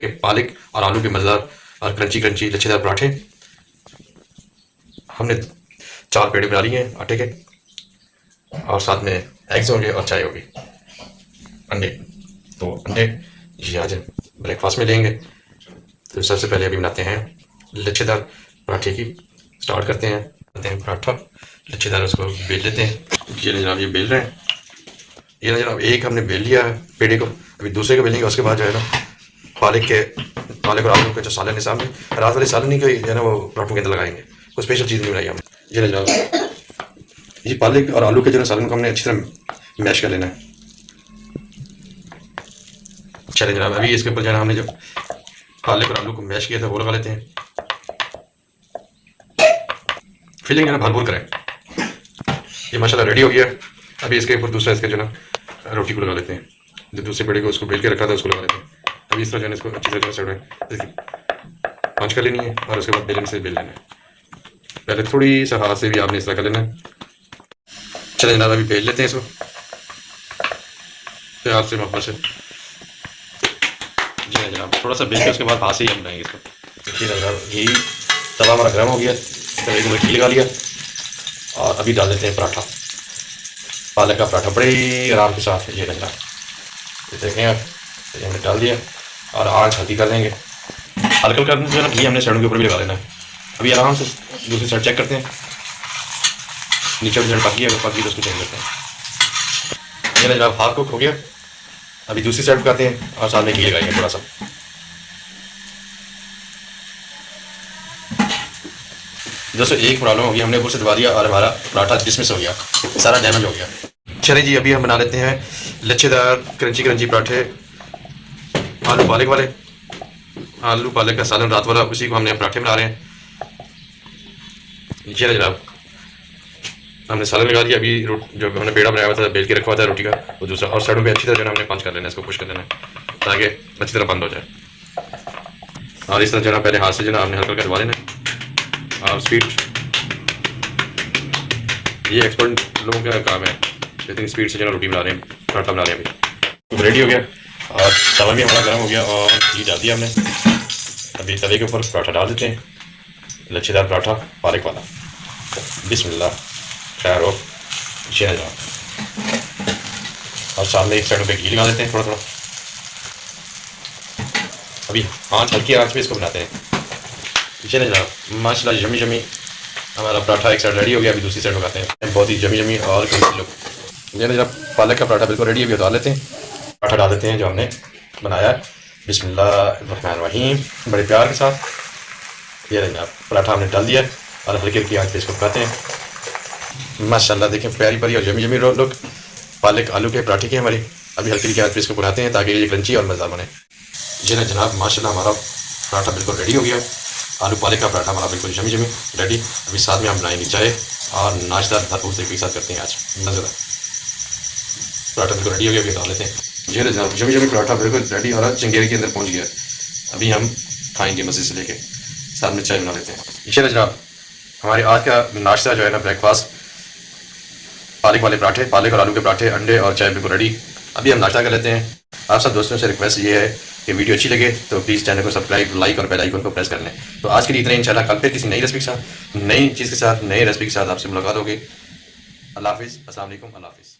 के पालक और आलू के मज़ेदार और क्रंची क्रंची लच्छेदार पराठे। हमने 4 पेड़े बना लिए हैं आटे के, और साथ में एग्स होंगे और चाय होगी, अंडे। तो अंडे ये आज ब्रेकफास्ट में लेंगे। तो सबसे पहले अभी बनाते हैं लच्छेदार पराठे की। स्टार्ट करते हैं पराठा लच्छेदार, उसको बेल लेते हैं। ये जनाब ये बेल रहे हैं। ये ना जनाब एक हमने बेल लिया है पेड़े को, अभी दूसरे को बेलेंगे। उसके बाद जो है ना पालक और आलू का जो सालन है सामने, रात वाले सालन ही को जो है ना वो पराठों के अंदर लगाएंगे। कोई स्पेशल चीज़ नहीं बनाई हमने। ये जनाब ये पालक और आलू के जो है सालन को हमने अच्छी तरह मैश कर लेना है। चले जनाब अभी इसके ऊपर जो है हमने जो पालक और आलू को मैश किया था वो लगा लेते हैं। फिलिंग है ना भरपूर करें। ये माशाल्लाह रेडी हो गया। अभी इसके ऊपर दूसरा इसके जो ना रोटी को लगा लेते हैं। जो दूसरे पेड़े को उसको बेल के रखा था उसको लगा लेते हैं। अभी इस तरह जो है इसको अच्छी तरह साइड में पंच कर लेनी है, और उसके बाद बेलन से बेल लेना है। पहले थोड़ी सा हाथ से भी आपने इस तरह कर लेना है। चले जनाब अभी बेल लेते हैं इसको प्यार से, मोहब्बत से। जी हाँ जनाब, थोड़ा सा बेल के उसके बाद हाथ से ही हम बनाएंगे इसको। जी जनाब घी तवा हमारा गर्म हो गया, तवे को घी लगा लिया, और अभी डाल देते हैं पराठा, पालक का पराठा बड़े आराम के साथ। ये जनाब ये देखें आप, ये हमने डाल दिया और आँच हल्की कर देंगे। हल्का कर जो है ना घी हमने साइडों के ऊपर भी लगा लेना है। अभी आराम से दूसरी साइड चेक करते हैं, नीचे भी पक गया, अगर पक गई तो उसको चेंज करते हैं। ये जनाब हाफ कुक हो गया। अभी दूसरी साइड पकाते हैं और साथ में घी लगाएंगे थोड़ा सा। दोस्तों एक प्रॉब्लम हो गई, हमने ऊपर से दबा दिया और हमारा पराठा डिसमिस हो गया, सारा डैमेज हो गया। चलिए जी अभी हम बना लेते हैं लच्छेदार क्रंची क्रंची पराठे आलू पालक वाले। आलू पालक का सालन रात वाला, उसी को हमने पराठे बना रहे हैं। नीचे जनाब हमने सालन लगा दिया। अभी जो हमने पेड़ा बनाया हुआ था बेल के रखा हुआ था रोटी का, वो दूसरा, और साइडों पे अच्छी तरह हमने पंच कर लेना है, इसको पुश कर देना है ताकि अच्छी तरह बंद हो जाए। और इस तरह जो पहले हाथ से जो हमने हल्का दबा देना है। और स्पीड ये एक्सपर्ट लोगों का काम है, लेकिन स्पीड से जो रोटी बना रहे हैं, पराठा बना रहे हैं। अभी तो रेडी हो गया और तवा भी हमारा गर्म हो गया और घी डाल दिया हमने। अभी तवे के ऊपर पराठा डाल देते हैं, लच्छेदार पराठा पालक वाला। बिस्मिल्लाह खैर हो जय जनाब। और सामने एक साइड पे घी लगा देते हैं थोड़ा थोड़ा। अभी आँच हल्की आँच पे इसको बनाते हैं। पीछे नहीं जनाब माशाल्लाह जमी जमी हमारा पराठा एक साइड रेडी हो गया। अभी दूसरी साइड लगाते हैं, बहुत ही जमी जमी और क्रंची लुक। ये जनाब पालक का पराठा बिल्कुल रेडी हो गया, डाल लेते हैं। पराठा डाल देते हैं जो हमने बनाया है। बिस्मिल्लाहिर्रहमानिर्रहीम, बड़े प्यार के साथ। ये जनाब पराठा हमने डाल दिया और हल्की हल्की आँच पे इसको पकाते हैं। माशाल्लाह देखें प्यारी प्यारी और जमी जमी लुक पालक आलू के पराठे की हमारी। अभी हल्की हल्की आँच पे इसको बनाते हैं ताकि ये क्रंची और मज़ेदार बने। जी जनाब माशाल्लाह हमारा पराठा बिल्कुल रेडी हो गया। आलू पालक का पराठा हमारा बिल्कुल जमी जमी रेडी। अभी साथ में हम बनाएंगे चाय और नाश्ता भरपूर तरीके के साथ करते हैं आज मज़ेदार। पराठा बिल्कुल रेडी हो गया, अभी डाल लेते हैं। जी जनाब जमी जमी पराठा बिल्कुल रेडी और चंगेरी के अंदर पहुंच गया। अभी हम खाएंगे मज़े से लेके, साथ में चाय बना लेते हैं। चलिए जनाब हमारे आज का नाश्ता जो है ना ब्रेकफास्ट, पालक वाले पराठे, पालक और आलू के पराठे, अंडे और चाय बिल्कुल रेडी। अभी हम नाश्ता कर लेते हैं। आप सब दोस्तों से रिक्वेस्ट ये है कि वीडियो अच्छी लगे तो प्लीज़ चैनल को सब्सक्राइब, लाइक और बेल आइकन को प्रेस कर लें। तो आज के लिए इतना ही। इंशाल्लाह कल फिर किसी नई रेसिपी के साथ, नई चीज़ के साथ, नई रेसिपी के साथ आपसे मुलाकात होगी। अल्लाह हाफिज़, अस्सलाम वालेकुम, अल्लाह हाफिज़।